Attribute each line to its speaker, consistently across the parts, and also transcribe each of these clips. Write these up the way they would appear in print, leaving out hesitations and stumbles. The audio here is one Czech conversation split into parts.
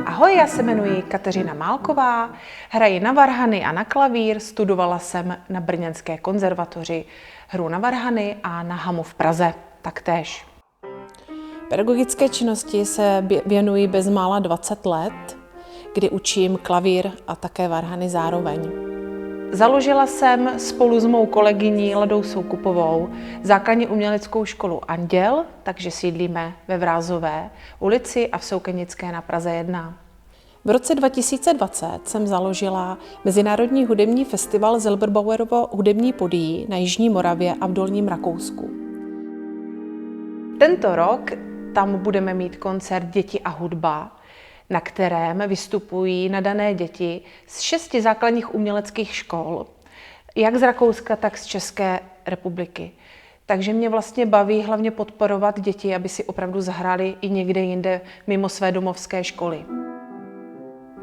Speaker 1: Ahoj, já se jmenuji Kateřina Málková, hraji na varhany a na klavír, studovala jsem na Brněnské konzervatoři hru na varhany a na Hamu v Praze taktéž. Pedagogické činnosti se věnuji bezmála 20 let, kdy učím klavír a také varhany zároveň. Založila jsem spolu s mou kolegyní Ladou Soukupovou základní uměleckou školu Anděl, takže sídlíme ve Vrázové ulici a v Soukenické na Praze 1. V roce 2020 jsem založila Mezinárodní hudební festival Zilberbauerovo hudební pódií na Jižní Moravě a v Dolním Rakousku. Tento rok tam budeme mít koncert Děti a hudba, na kterém vystupují nadané děti z 6 základních uměleckých škol, jak z Rakouska, tak z České republiky. Takže mě vlastně baví hlavně podporovat děti, aby si opravdu zahráli i někde jinde mimo své domovské školy.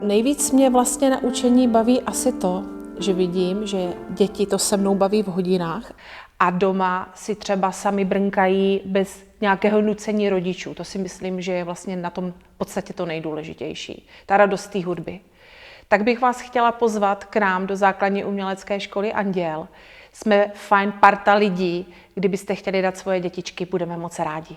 Speaker 1: Nejvíc mě vlastně na učení baví asi to, že vidím, že děti to se mnou baví v hodinách a doma si třeba sami brnkají bez nějakého nucení rodičů. To si myslím, že je vlastně na tom v podstatě to nejdůležitější. Ta radost té hudby. Tak bych vás chtěla pozvat k nám do základní umělecké školy Anděl. Jsme fajn parta lidí, kdybyste chtěli dát svoje dětičky, budeme moc rádi.